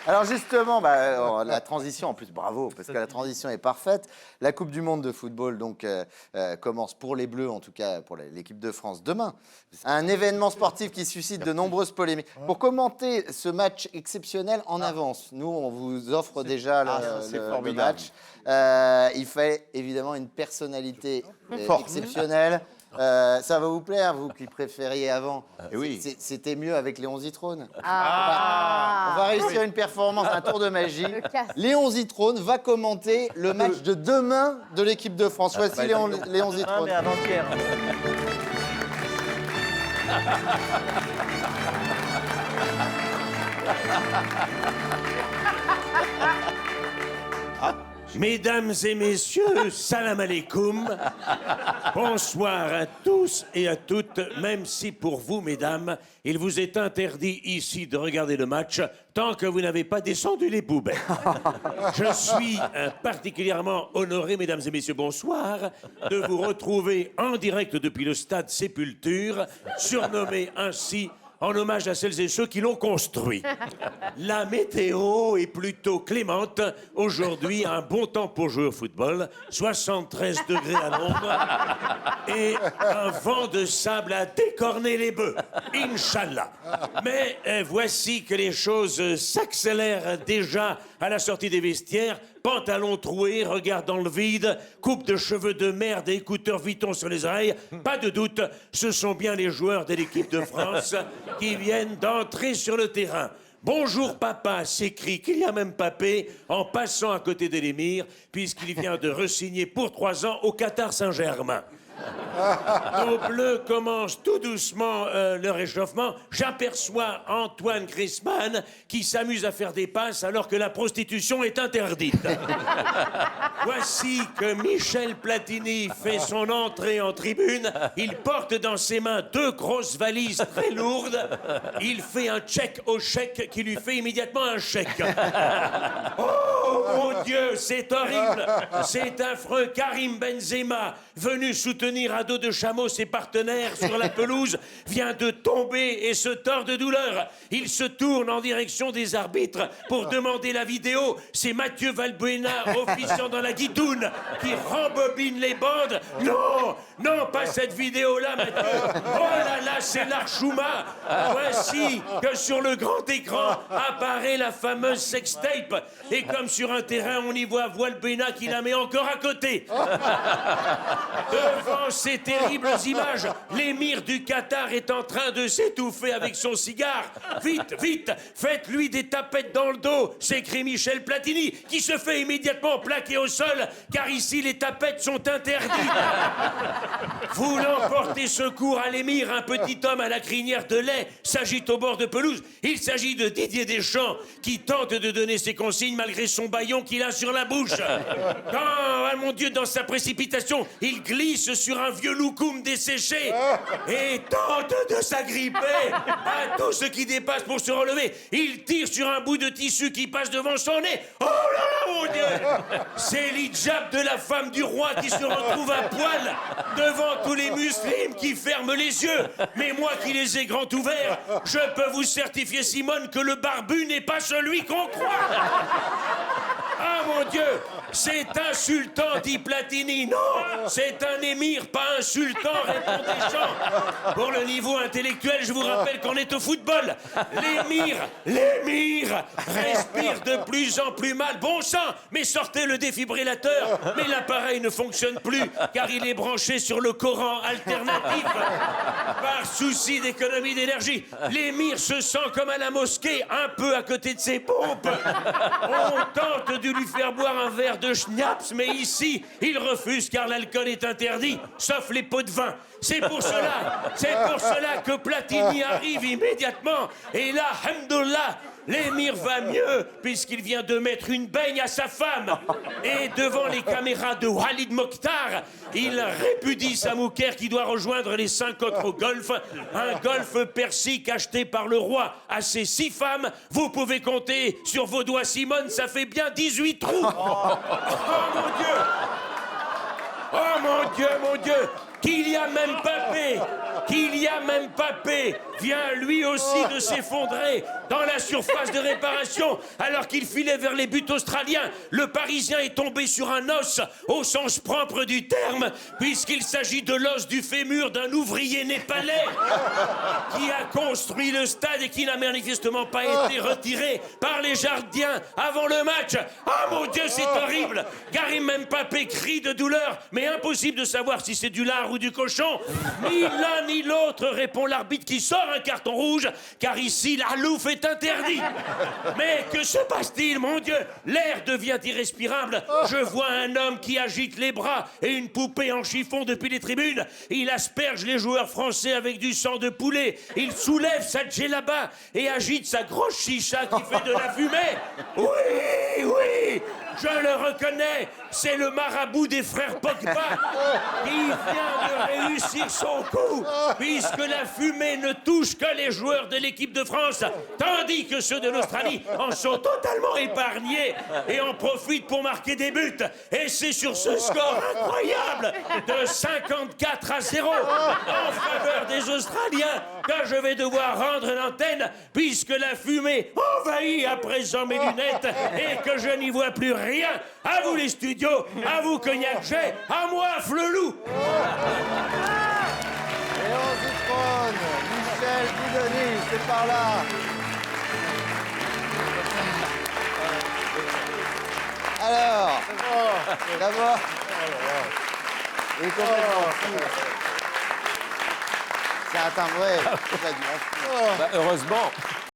Alors justement, la transition, en plus, bravo, parce que la transition est parfaite. La Coupe du Monde de football donc, commence pour les Bleus, en tout cas pour l'équipe de France, demain. Un événement sportif qui suscite de nombreuses polémiques. Pour commenter ce match exceptionnel en avance, nous, on vous offre déjà le match. Il fait évidemment une personnalité exceptionnelle. Ça va vous plaire, vous qui préfériez avant. Oui. C'était mieux avec Léon Zitrone. On va réussir une performance, un tour de magie. Léon Zitrone va commenter le match de demain de l'équipe de France. Voici Léon Zitrone. mais avant-hier. Mesdames et messieurs, salam alaikum. Bonsoir à tous et à toutes, même si pour vous, mesdames, il vous est interdit ici de regarder le match tant que vous n'avez pas descendu les poubelles. Je suis particulièrement honoré, mesdames et messieurs, bonsoir, de vous retrouver en direct depuis le stade Sépulture, surnommé ainsi en hommage à celles et ceux qui l'ont construit. La météo est plutôt clémente. Aujourd'hui, un bon temps pour jouer au football. 73 degrés à l'ombre. Et un vent de sable à décorner les bœufs. Inch'Allah. Mais voici que les choses s'accélèrent déjà à la sortie des vestiaires. Pantalon troué, regard dans le vide, coupe de cheveux de merde et écouteurs Vuitton sur les oreilles. Pas de doute, ce sont bien les joueurs de l'équipe de France qui viennent d'entrer sur le terrain. Bonjour papa, s'écrie Kylian Mbappé en passant à côté de l'émir, puisqu'il vient de re-signer pour 3 ans au Qatar Saint-Germain. Nos Bleus commencent tout doucement leur réchauffement. J'aperçois Antoine Griezmann qui s'amuse à faire des passes alors que la prostitution est interdite. Voici que Michel Platini fait son entrée en tribune. Il porte dans ses mains 2 grosses valises très lourdes. Il fait un check au chèque qui lui fait immédiatement un chèque. Oh mon Dieu, c'est horrible. C'est affreux. Karim Benzema, venu soutenir à dos de chameau ses partenaires sur la pelouse, vient de tomber et se tord de douleur. Il se tourne en direction des arbitres pour demander la vidéo. C'est Mathieu Valbuena, officiant dans la guidoune, qui rembobine les bandes. Non, non, pas cette vidéo-là, Mathieu. Oh là là, c'est l'Archouma. Voici que sur le grand écran apparaît la fameuse sextape. Et comme sur un terrain, on y voit Valbuena qui la met encore à côté. Devant ces terribles images, l'émir du Qatar est en train de s'étouffer avec son cigare. Vite, vite, faites-lui des tapettes dans le dos, s'écrie Michel Platini, qui se fait immédiatement plaquer au sol, car ici les tapettes sont interdites. Voulant porter secours à l'émir, un petit homme à la crinière de lait s'agite au bord de pelouse. Il s'agit de Didier Deschamps, qui tente de donner ses consignes malgré son bâillon qu'il a sur la bouche. Quand, ah mon Dieu, dans sa précipitation, il glisse sur un vieux loukoum desséché et tente de s'agripper à tout ce qui dépasse pour se relever. Il tire sur un bout de tissu qui passe devant son nez. Oh là là, mon Dieu! C'est l'hijab de la femme du roi qui se retrouve à poil devant tous les musulmans qui ferment les yeux. Mais moi qui les ai grands ouverts, je peux vous certifier, Simone, que le barbu n'est pas celui qu'on croit. Ah mon Dieu, c'est insultant, dit Platini. Non, c'est un émir, pas insultant, répond Deschamps. Pour le niveau intellectuel, je vous rappelle qu'on est au football. L'émir respire de plus en plus mal. Bon sang, mais sortez le défibrillateur. Mais l'appareil ne fonctionne plus, car il est branché sur le Coran alternatif. Par souci d'économie d'énergie, l'émir se sent comme à la mosquée, un peu à côté de ses pompes. On tente de lui faire boire un verre de schnapps, mais ici, il refuse car l'alcool est interdit, sauf les pots de vin. C'est pour cela que Platini arrive immédiatement. Et là, hamdoullah, l'émir va mieux, puisqu'il vient de mettre une baigne à sa femme. Et devant les caméras de Walid Mokhtar, il répudie Samouker qui doit rejoindre les 5 autres au golf. Un golf persique acheté par le roi à ses 6 femmes. Vous pouvez compter sur vos doigts, Simone, ça fait bien 18 trous. Oh mon Dieu! Oh mon Dieu, mon Dieu! Kylian Mbappé Kylian Mbappé vient lui aussi de s'effondrer dans la surface de réparation alors qu'il filait vers les buts australiens. Le Parisien est tombé sur un os au sens propre du terme puisqu'il s'agit de l'os du fémur d'un ouvrier népalais qui a construit le stade et qui n'a manifestement pas été retiré par les gardiens avant le match. Ah mon Dieu, c'est horrible. Karim Mbappé crie de douleur, mais impossible de savoir si c'est du lard ou du cochon. Ni l'un ni l'autre, répond l'arbitre qui sort un carton rouge, car ici la louffe est interdite. Mais que se passe-t-il, mon Dieu? L'air devient irrespirable. Je vois un homme qui agite les bras et une poupée en chiffon depuis les tribunes. Il asperge les joueurs français avec du sang de poulet. Il soulève sa djellaba et agite sa grosse chicha qui fait de la fumée. Oui, oui, je le reconnais. C'est le marabout des frères Pogba qui vient de réussir son coup, puisque la fumée ne touche que les joueurs de l'équipe de France, tandis que ceux de l'Australie en sont totalement épargnés et en profitent pour marquer des buts. Et c'est sur ce score incroyable de 54-0 en faveur des Australiens que je vais devoir rendre l'antenne, puisque la fumée envahit à présent mes lunettes et que je n'y vois plus rien. À vous les studios, à vous Cognac J, à moi Flelou. Et on se trône, Michel Boudoni, c'est par là. Alors, d'abord, il est complètement fou. C'est un timbre, complètement fou. Bah, heureusement.